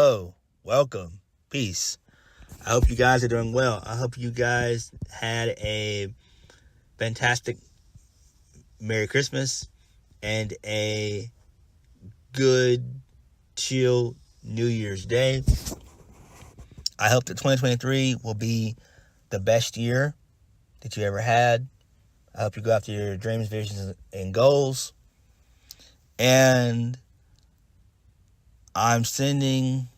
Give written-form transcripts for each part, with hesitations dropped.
Hello, welcome, peace. I hope you guys are doing well. I hope you guys had a fantastic Merry Christmas and a good, chill New Year's Day. I hope that 2023 will be the best year that you ever had. I hope you go after your dreams, visions, and goals. And I'm sending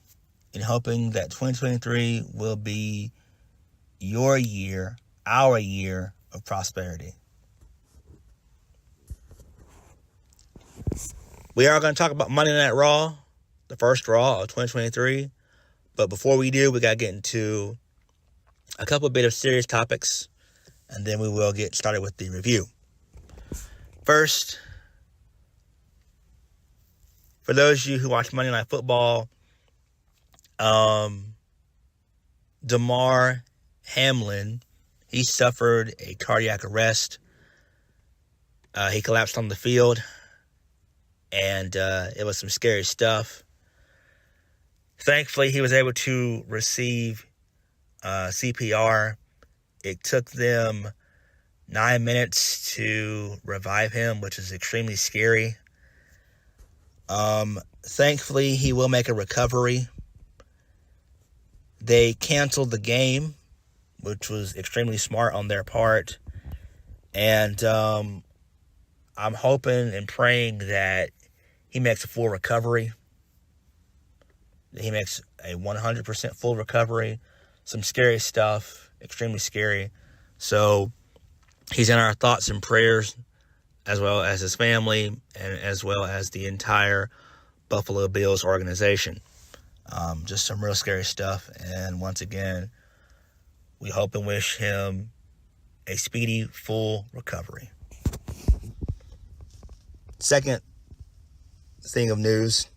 and hoping that 2023 will be your year, our year of prosperity. We are going to talk about Monday Night Raw, the first Raw of 2023. But before we do, we got to get into a couple bit of serious topics, and then we will get started with the review. First, for those of you who watch Monday Night Football, Damar Hamlin, he suffered a cardiac arrest. He collapsed on the field, and it was some scary stuff. Thankfully, he was able to receive CPR. It took them 9 minutes to revive him, which is extremely scary. Thankfully, he will make a recovery. They canceled the game, which was extremely smart on their part. And I'm hoping and praying that he makes a full recovery. That he makes a 100% full recovery. Some scary stuff, extremely scary. So he's in our thoughts and prayers, as well as his family, and as well as the entire Buffalo Bills organization. Just some real scary stuff. And once again, we hope and wish him a speedy, full recovery. Second thing of news.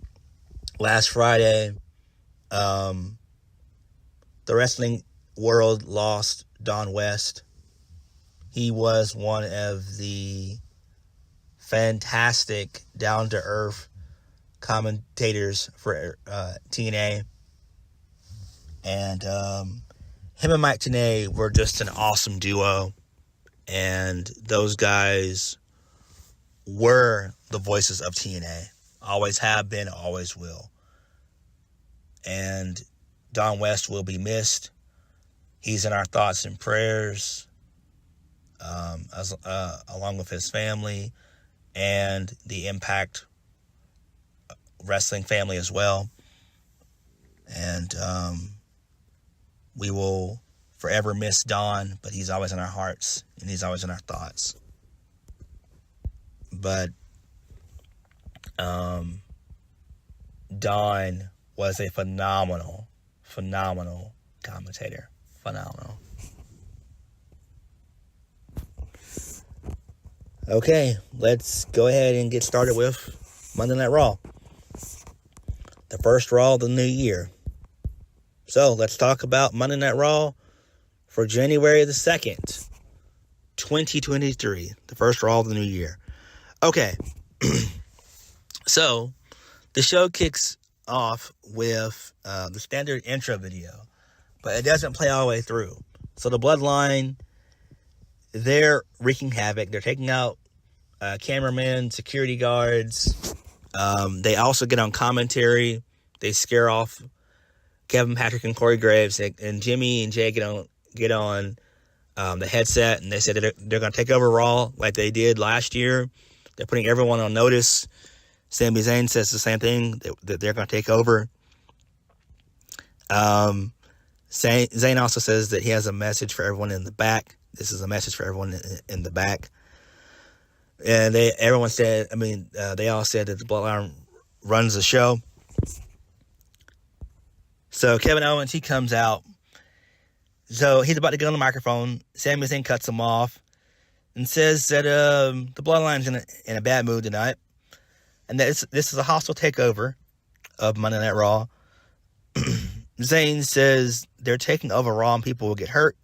Last Friday, the wrestling world lost Don West. He was one of the fantastic, down-to-earth commentators for TNA. And him and Mike Tenay were just an awesome duo. And those guys were the voices of TNA. Always have been, always will. And Don West will be missed. He's in our thoughts and prayers, along with his family and the Impact Wrestling family as well. And we will forever miss Don, but he's always in our hearts and he's always in our thoughts. But Don was a phenomenal commentator. Phenomenal. Okay, let's go ahead and get started with Monday Night Raw. The first Raw of the new year. So, let's talk about Monday Night Raw for January the 2nd, 2023. The first Raw of the new year. Okay. So, the show kicks off with the standard intro video, but it doesn't play all the way through. So the Bloodline, they're wreaking havoc. They're taking out cameramen, security guards. They also get on commentary. They scare off Kevin, Patrick, and Corey Graves. And Jimmy and Jay get on the headset, and they said that they're going to take over Raw like they did last year. They're putting everyone on notice. Sami Zayn says the same thing, that they're going to take over. Zayn also says that he has a message for everyone in the back. This is a message for everyone in the back. And they all said that the Bloodline runs the show. So Kevin Owens, he comes out. So he's about to get on the microphone. Sami Zayn cuts him off and says that the Bloodline's in a bad mood tonight. And that this is a hostile takeover of Monday Night Raw. Zayn says they're taking over Raw and people will get hurt.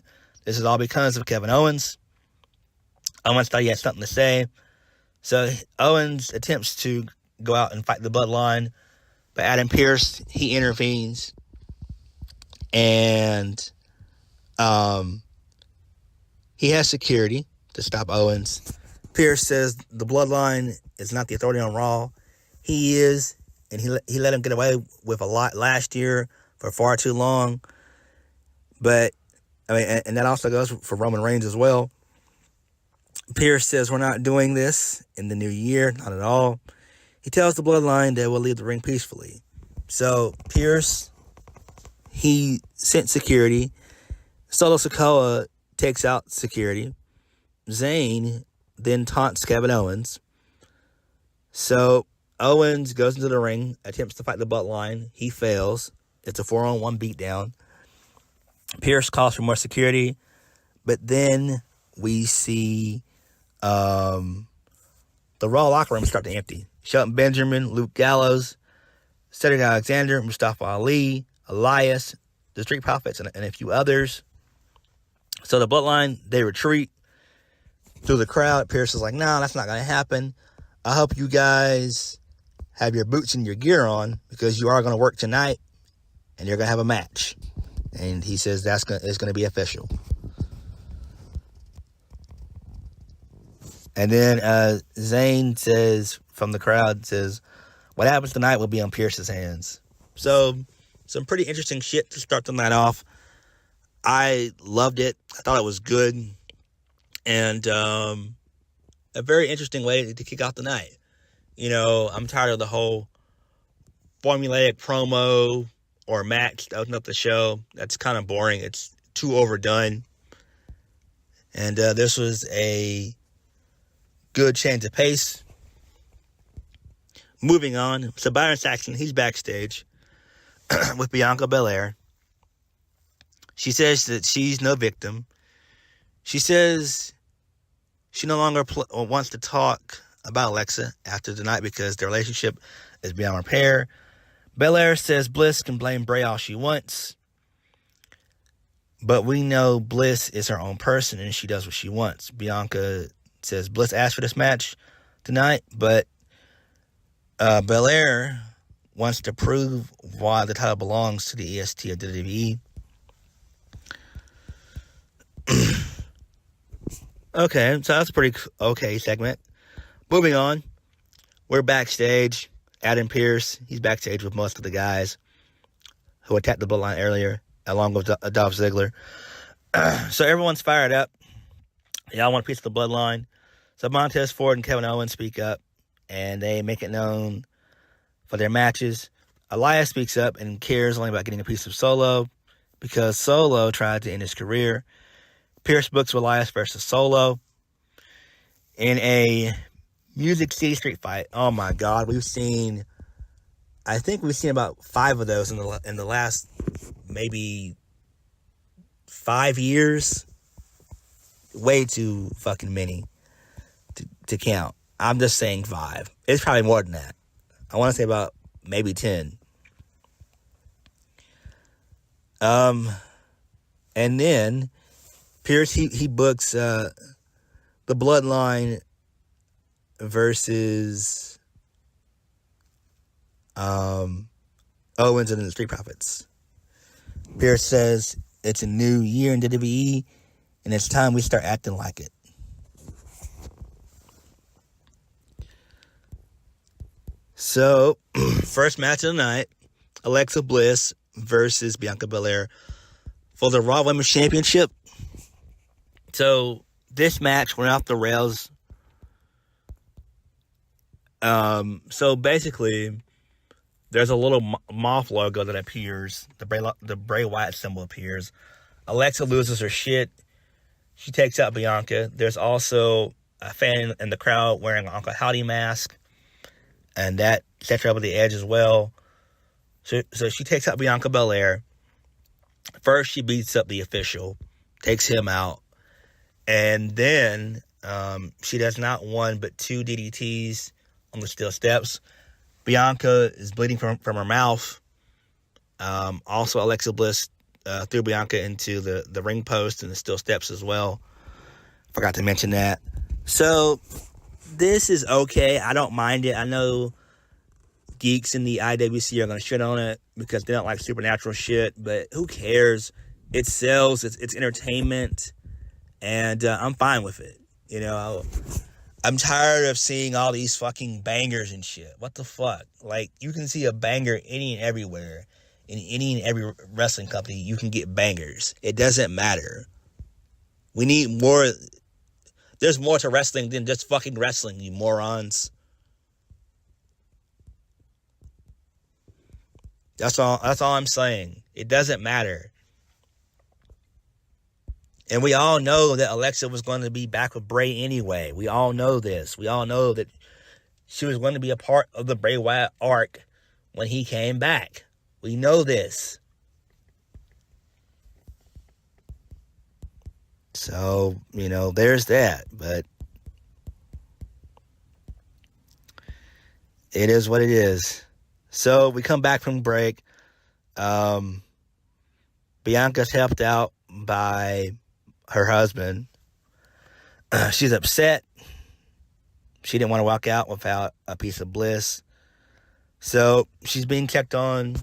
This is all because of Kevin Owens. Owens thought he had something to say. So Owens attempts to go out and fight the Bloodline. But Adam Pearce, he intervenes. And he has security to stop Owens. Pearce says the Bloodline is not the authority on Raw. He is, and he let him get away with a lot last year for far too long. But, I mean, and that also goes for Roman Reigns as well. Pearce says we're not doing this in the new year, not at all. He tells the Bloodline that we'll leave the ring peacefully. So, Pearce, he sent security. Solo Sikoa takes out security. Zayn then taunts Kevin Owens. So, Owens goes into the ring, attempts to fight the Bloodline. He fails. It's a 4-on-1 beatdown. Pearce calls for more security. But then we see the Raw locker room start to empty. Shelton Benjamin, Luke Gallows, Cedric Alexander, Mustafa Ali, Elias, the Street Profits, and a few others. So the Bloodline, they retreat through the crowd. Pearce is like, no, that's not going to happen. I hope you guys have your boots and your gear on because you are going to work tonight and you're going to have a match. And he says it's going to be official. And then Zayn says, from the crowd, says, what happens tonight will be on Pearce's hands. So, some pretty interesting shit to start the night off. I loved it. I thought it was good. And a very interesting way to kick off the night. You know, I'm tired of the whole formulaic promo or match to open up the show. That's kind of boring. It's too overdone. And this was a good change of pace. Moving on. So Byron Saxton, he's backstage with Bianca Belair. She says that she's no victim. She says she no longer wants to talk about Alexa after tonight because their relationship is beyond repair. Belair says Bliss can blame Bray all she wants. But we know Bliss is her own person and she does what she wants. Bianca says Bliss asked for this match tonight, but Belair wants to prove why the title belongs to the EST of WWE. Okay, so that's a pretty okay segment. Moving on, we're backstage. Adam Pearce, he's backstage with most of the guys who attacked the Bloodline earlier, along with Dolph Ziggler. So everyone's fired up. Y'all want a piece of the Bloodline. So Montez Ford and Kevin Owens speak up, and they make it known for their matches. Elias speaks up and cares only about getting a piece of Solo because Solo tried to end his career. Pearce books Elias versus Solo in a Music City Street fight. Oh my God, I think we've seen about 5 of those in the last maybe 5 years. Way too fucking many to count. I'm just saying 5. It's probably more than that. I want to say about maybe 10. And then Pearce he books the Bloodline versus Owens and the Street Profits. Pearce says it's a new year in WWE and it's time we start acting like it. So, first match of the night, Alexa Bliss versus Bianca Belair for the Raw Women's Championship. So, this match went off the rails. So, basically, there's a little moth logo that appears. The Bray Wyatt symbol appears. Alexa loses her shit. She takes out Bianca. There's also a fan in the crowd wearing an Uncle Howdy mask. And that sets her over the edge as well. So she takes out Bianca Belair. First, she beats up the official, takes him out. And then she does not 1 but 2 DDTs on the steel steps. Bianca is bleeding from her mouth. Also, Alexa Bliss threw Bianca into the ring post and the steel steps as well. Forgot to mention that. So, this is okay. I don't mind it. I know geeks in the IWC are going to shit on it because they don't like supernatural shit, but who cares? It sells, it's entertainment, and I'm fine with it. You know, I'm tired of seeing all these fucking bangers and shit. What the fuck? Like, you can see a banger any and everywhere. In any and every wrestling company, you can get bangers. It doesn't matter. We need more. There's more to wrestling than just fucking wrestling, you morons. That's all I'm saying. It doesn't matter. And we all know that Alexa was going to be back with Bray anyway. We all know this. We all know that she was going to be a part of the Bray Wyatt arc when he came back. We know this. So, you know, there's that. But it is what it is. So we come back from break. Bianca's helped out by her husband. She's upset. She didn't want to walk out without a piece of bliss. So she's being checked on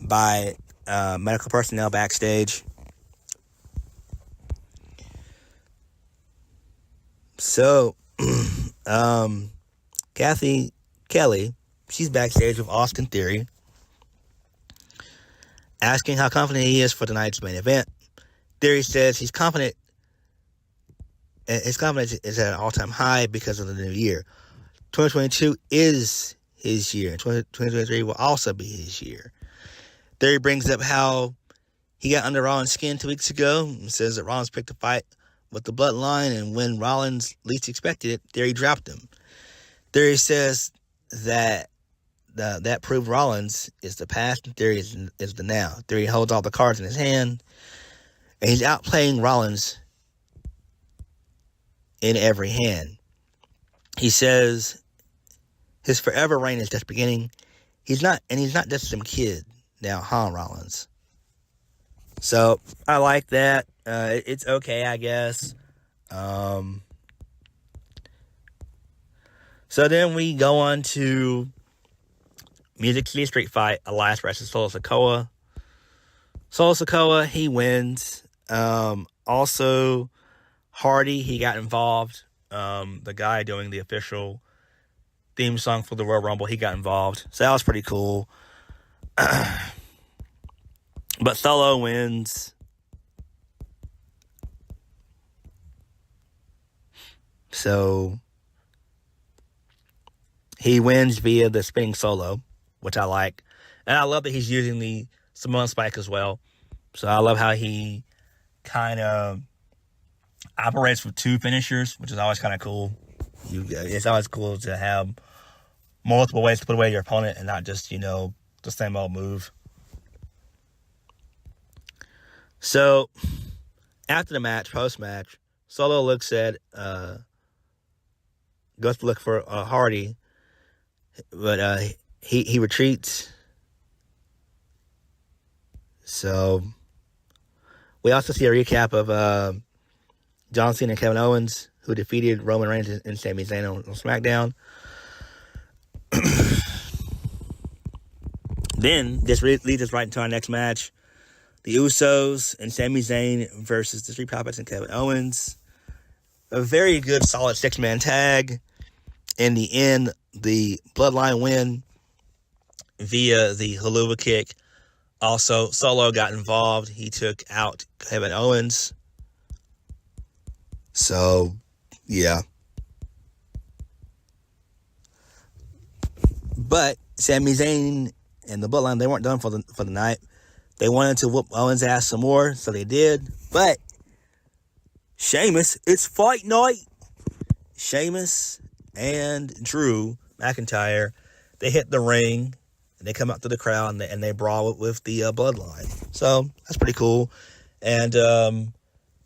by medical personnel backstage. So, Kathy Kelly, she's backstage with Austin Theory, asking how confident he is for tonight's main event. Theory says he's confident. His confidence is at an all-time high because of the new year. 2022 is his year. 2023 will also be his year. Theory brings up how he got under Rollins' skin 2 weeks ago and says that Rollins picked a fight with the Bloodline, and when Rollins least expected it, Theory dropped him. Theory says that that proved Rollins is the past and Theory is the now. Theory holds all the cards in his hand, and he's outplaying Rollins in every hand. He says his forever reign is just beginning. He's not just some kid now, Rollins? So I like that. It's okay, I guess. So then we go on to Music City Street Fight, Elias versus Solo Sikoa. Solo Sikoa, he wins. Also, Hardy, he got involved. The guy doing the official theme song for the Royal Rumble, he got involved. So that was pretty cool. But Solo wins. So he wins via the spinning solo, which I like. And I love that he's using the Samoan Spike as well. So I love how he kind of operates with two finishers, which is always kind of cool. It's always cool to have multiple ways to put away your opponent and not just, the same old move. So, after the match, post-match, Solo looks at, goes to look for Hardy, but he retreats. So, we also see a recap of John Cena and Kevin Owens, who defeated Roman Reigns and Sami Zayn on SmackDown. Then, this leads us right into our next match. The Usos and Sami Zayn versus the Street Profits and Kevin Owens. A very good, solid 6-man tag. In the end, the Bloodline win via the Haluva kick. Also, Solo got involved. He took out Kevin Owens. So, yeah. But Sami Zayn and the Bloodline, they weren't done for the night. They wanted to whoop Owens' ass some more, so they did. But Sheamus, it's fight night. Sheamus and Drew McIntyre, they hit the ring, and they come out to the crowd, and they brawl with the Bloodline. So that's pretty cool. And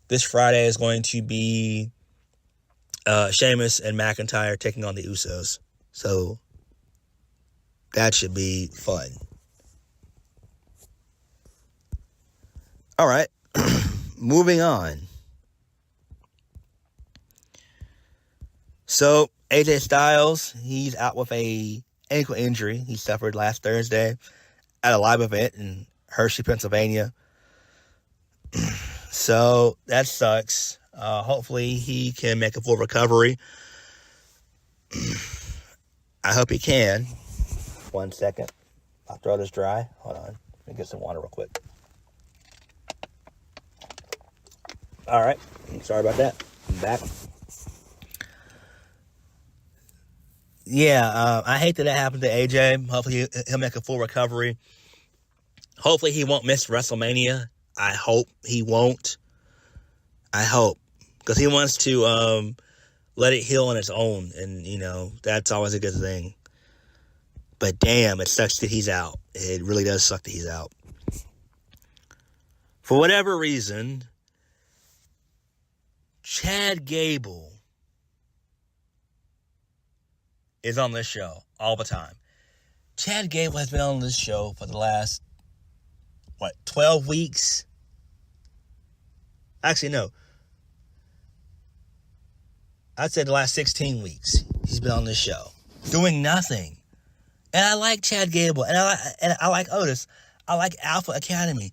this Friday is going to be Sheamus and McIntyre taking on the Usos. So that should be fun. All right, moving on. So AJ Styles, he's out with a ankle injury he suffered last Thursday at a live event in Hershey, Pennsylvania. So that sucks. Hopefully he can make a full recovery. I hope he can. 1 second. My throat is dry. Hold on. Let me get some water real quick. All right. Sorry about that. I'm back. Yeah, I hate that happened to AJ. Hopefully he'll make a full recovery. Hopefully he won't miss WrestleMania. I hope he won't. I hope. Because he wants to let it heal on its own. And, that's always a good thing. But damn, it sucks that he's out. It really does suck that he's out. For whatever reason, Chad Gable is on this show all the time. Chad Gable has been on this show for the last, 12 weeks? Actually, no. I'd say the last 16 weeks he's been on this show. Doing nothing. And I like Chad Gable. And I like Otis. I like Alpha Academy.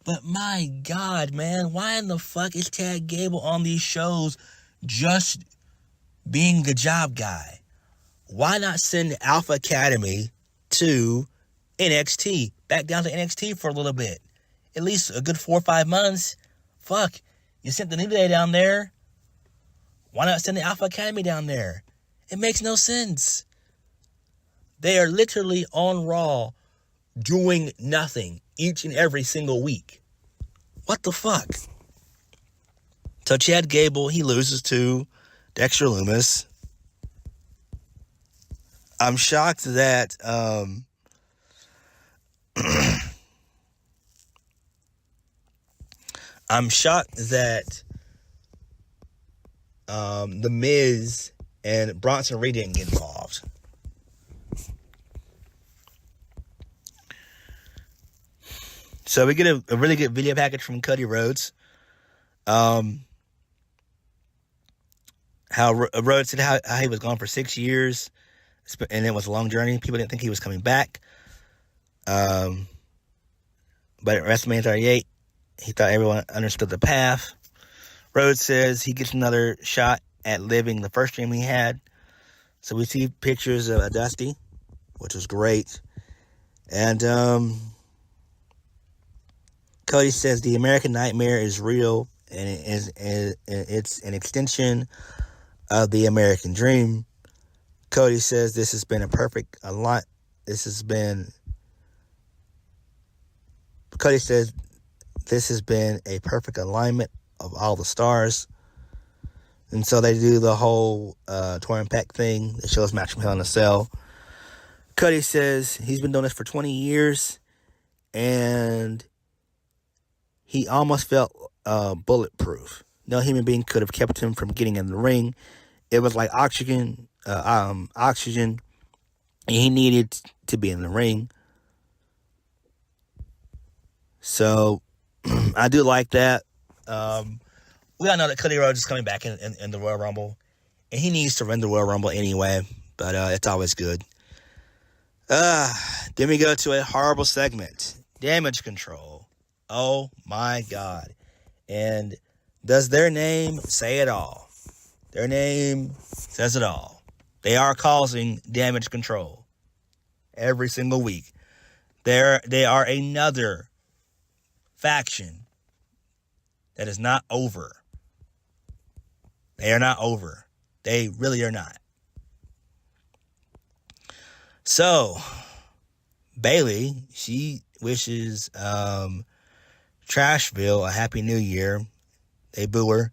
But my God, man, why in the fuck is Chad Gable on these shows just being the job guy? Why not send Alpha Academy to NXT? Back down to NXT for a little bit. At least a good 4 or 5 months. Fuck. You sent the New Day down there. Why not send the Alpha Academy down there? It makes no sense. They are literally on Raw doing nothing each and every single week. What the fuck? So Chad Gable, he loses to Dexter Lumis. I'm shocked that The Miz and Bronson Reed didn't get involved. So we get a really good video package from Cody Rhodes. How Rhodes said how he was gone for 6 years, and it was a long journey. People didn't think he was coming back. But at WrestleMania 38, he thought everyone understood the path. Rhodes says he gets another shot at living the first dream he had. So we see pictures of Dusty, which was great. And Cody says the American Nightmare is real, and it's an extension of the American Dream. Cody says this has been a perfect alignment. Cody says this has been a perfect alignment of all the stars. And so they do the whole Torn Peck thing that shows match from Hell in a Cell. Cody says he's been doing this for 20 years, and he almost felt bulletproof. No human being could have kept him from getting in the ring. It was like oxygen, and he needed to be in the ring. So I do like that. We all know that Cody Rhodes is coming back in the Royal Rumble, and he needs to win the Royal Rumble anyway, but it's always good. Then we go to a horrible segment, Damage Control. Oh my God. And does their name say it all? Their name says it all. They are causing Damage Control every single week. They are another faction that is not over. They are not over. They really are not. So, Bayley, she wishes Trashville a happy new year. They boo her.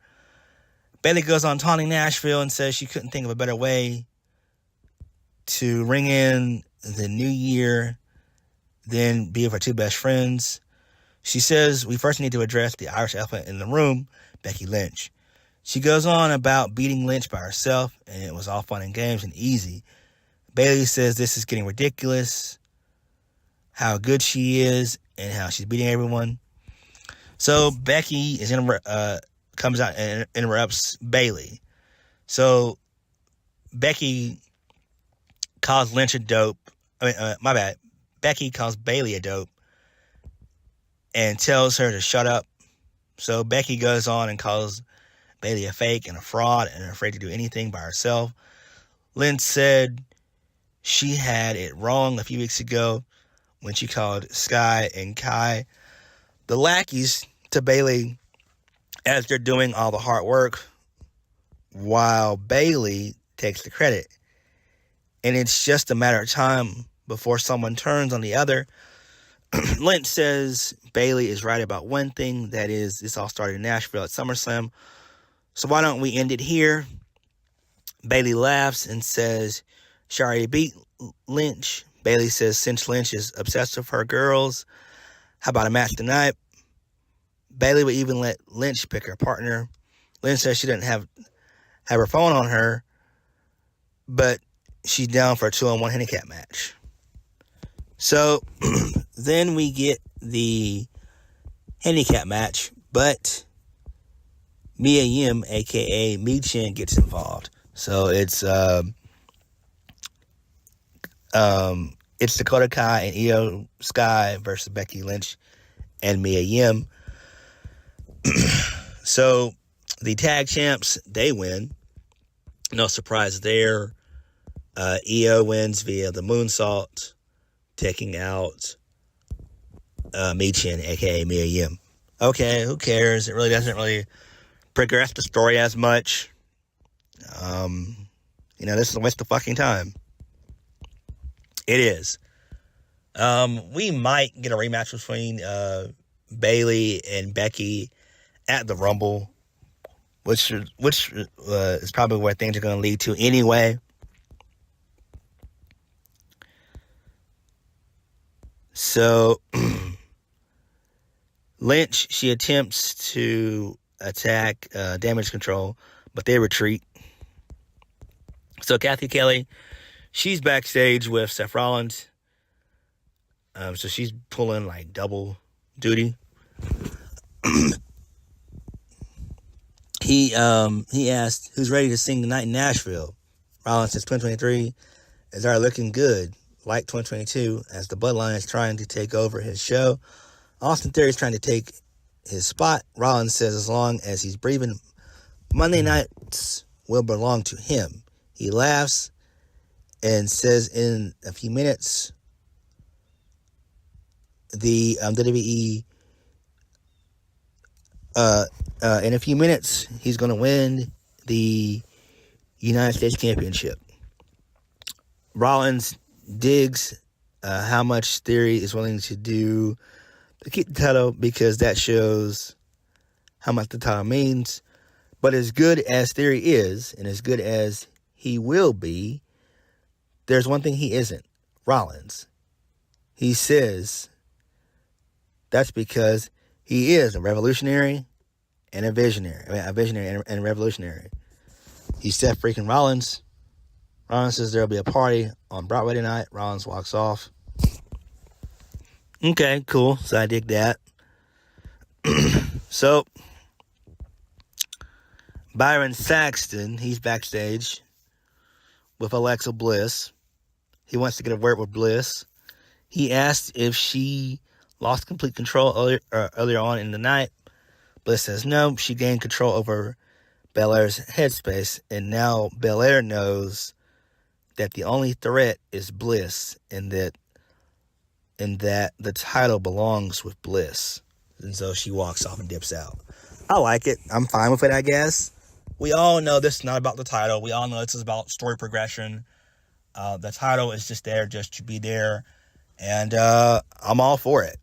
Bayley goes on taunting Nashville and says she couldn't think of a better way to ring in the new year than be with her two best friends. She says we first need to address the Irish elephant in the room, Becky Lynch. She goes on about beating Lynch by herself, and it was all fun and games and easy. Bayley says this is getting ridiculous, how good she is, and how she's beating everyone. So Becky comes out and interrupts Bayley. So Becky calls Lynch a dope. My bad. Becky calls Bayley a dope and tells her to shut up. So Becky goes on and calls Bayley a fake and a fraud and afraid to do anything by herself. Lynch said she had it wrong a few weeks ago when she called Sky and Kai the lackeys to Bayley as they're doing all the hard work while Bayley takes the credit. And it's just a matter of time before someone turns on the other. Lynch says Bayley is right about one thing, that is, this all started in Nashville at SummerSlam. So why don't we end it here? Bayley laughs and says she already beat Lynch. Bayley says since Lynch is obsessed with her girls, how about a match tonight? Bayley would even let Lynch pick her partner. Lynch says she didn't have her phone on her, but she's down for a 2-on-1 handicap match. So then we get the handicap match, but Mia Yim, aka Mi-Chin, gets involved. So it's Dakota Kai and Io Sky versus Becky Lynch and Mia Yim. So the tag champs, they win. No surprise there. Io wins via the moonsault, taking out Mi-Chin, aka Mia Yim. Okay, who cares? It really doesn't really progress the story as much. This is a waste of fucking time. It is. We might get a rematch between Bayley and Becky at the Rumble, which is probably where things are going to lead to anyway. So Lynch, she attempts to attack Damage Control, but they retreat. So Kathy Kelly, she's backstage with Seth Rollins. So she's pulling like double duty. He asked who's ready to sing tonight in Nashville. Rollins says 2023 is already looking good, like 2022, as the Bloodline is trying to take over his show. Austin Theory is trying to take his spot. Rollins says as long as he's breathing, Monday nights will belong to him. He laughs and says in a few minutes, the WWE, in a few minutes, he's going to win the United States Championship. Rollins digs how much Theory is willing to do to keep the title, because that shows how much the title means. But as good as Theory is, and as good as he will be, there's one thing he isn't. Rollins. He says that's because he is a revolutionary and a visionary. A visionary and a revolutionary. He's Seth freaking Rollins. Rollins says there'll be a party on Broadway tonight. Rollins walks off. Okay, cool. So I dig that. So Byron Saxton, he's backstage with Alexa Bliss. He wants to get a word with Bliss. He asked if she lost complete control earlier on in the night. Bliss says no, she gained control over Belair's headspace, and now Belair knows that the only threat is Bliss, and that the title belongs with Bliss. And so she walks off and dips out. I like it. I'm fine with it, I guess. We all know this is not about the title. We all know this is about story progression. The title is just there just to be there. And I'm all for it.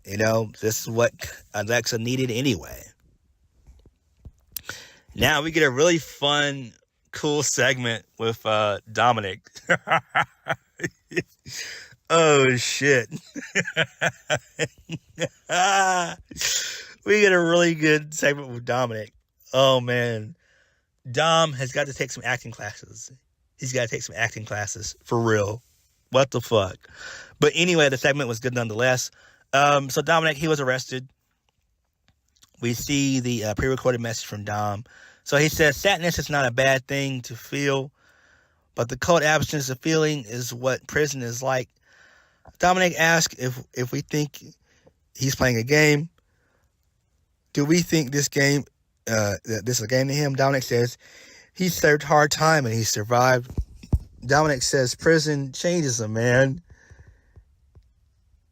This is what Alexa needed anyway. Now we get a really fun, cool segment with Dominic. Oh, shit. We get a really good segment with Dominic. Oh, man. Dom has got to take some acting classes. He's got to take some acting classes. For real. What the fuck? But anyway, the segment was good nonetheless. So Dominic, he was arrested. We see the pre-recorded message from Dom. So he says, sadness is not a bad thing to feel, but the cold absence of feeling is what prison is like. Dominic asked if we think he's playing a game. Do we think this game, this is a game to him? Dominic says he served hard time and he survived. Dominic says prison changes a man,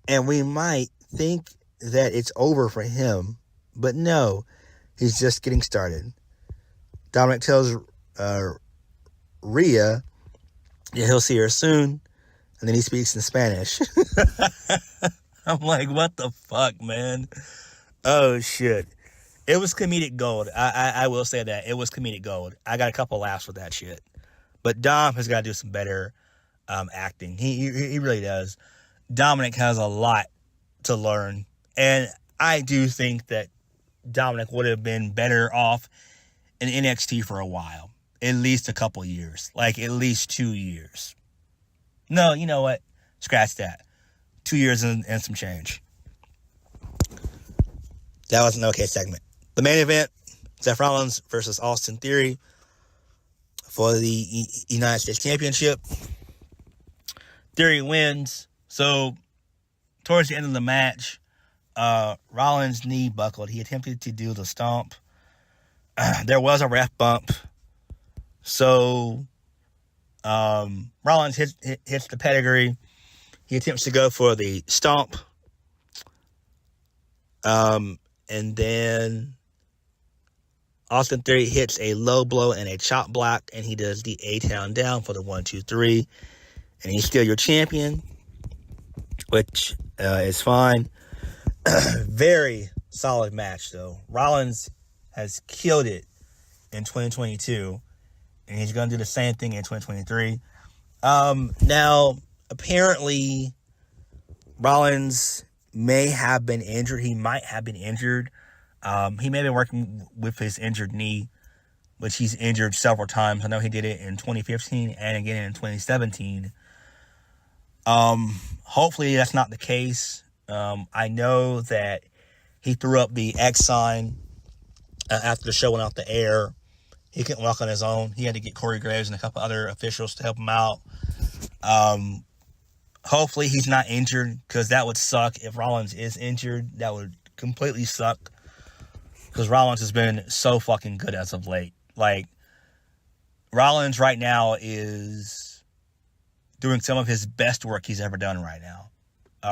and we might think that it's over for him, but no, he's just getting started. Dominic tells Rhea he'll see her soon, and then he speaks in Spanish. I'm like, what the fuck, man? Oh, shit. It was comedic gold. I will say that. It was comedic gold. I got a couple laughs with that shit. But Dom has got to do some better acting. He really does. Dominic has a lot to learn. And I do think that Dominic would have been better off in NXT for a while. At least a couple years. Like, at least 2 years. No, you know what? Scratch that. 2 years and some change. That was an okay segment. The main event, Seth Rollins versus Austin Theory for the United States Championship. Theory wins. So, towards the end of the match, Rollins' knee buckled. He attempted to do the stomp. There was a ref bump. So, Rollins hits the pedigree. He attempts to go for the stomp. And then Austin Theory hits a low blow and a chop block, and he does the A-Town down for the 1-2-3. And he's still your champion, which is fine. Very solid match, though. Rollins has killed it in 2022, and he's going to do the same thing in 2023. Now, apparently, Rollins may have been injured. He might have been injured. He may have been working with his injured knee, which he's injured several times. I know he did it in 2015 and again in 2017. Hopefully that's not the case. I know that he threw up the X sign after the show went off the air. He couldn't walk on his own. He had to get Corey Graves and a couple other officials to help him out. Hopefully he's not injured, because that would suck if Rollins is injured. That would completely suck, because Rollins has been so fucking good as of late. Like, Rollins right now is doing some of his best work he's ever done right now,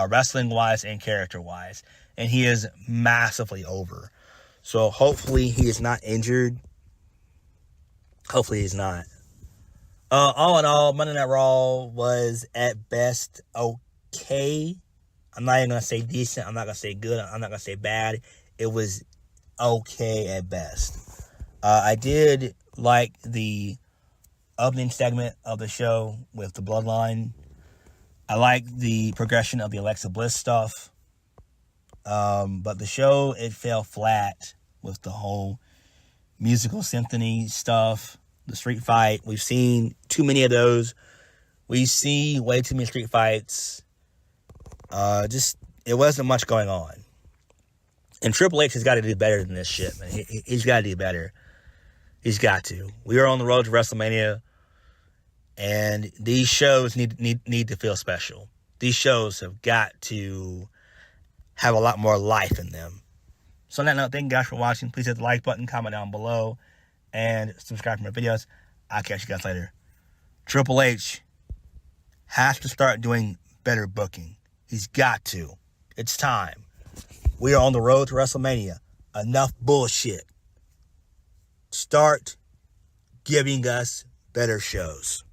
wrestling-wise and character-wise, and he is massively over. So hopefully he is not injured. Hopefully he's not. All in all, Monday Night Raw was at best okay. I'm not even going to say decent. I'm not going to say good. I'm not going to say bad. It was okay at best. I did like the opening segment of the show with the Bloodline. I like the progression of the Alexa Bliss stuff. But the show, it fell flat with the whole musical symphony stuff. The street fight, we've seen too many of those. We see way too many street fights. It wasn't much going on. And Triple H has got to do better than this shit, man. He's got to do better. He's got to. We are on the road to WrestleMania, and these shows need to feel special. These shows have got to have a lot more life in them. So on that note, thank you guys for watching. Please hit the like button, comment down below, and subscribe for more videos. I'll catch you guys later. Triple H has to start doing better booking. He's got to. It's time. We are on the road to WrestleMania. Enough bullshit. Start giving us better shows.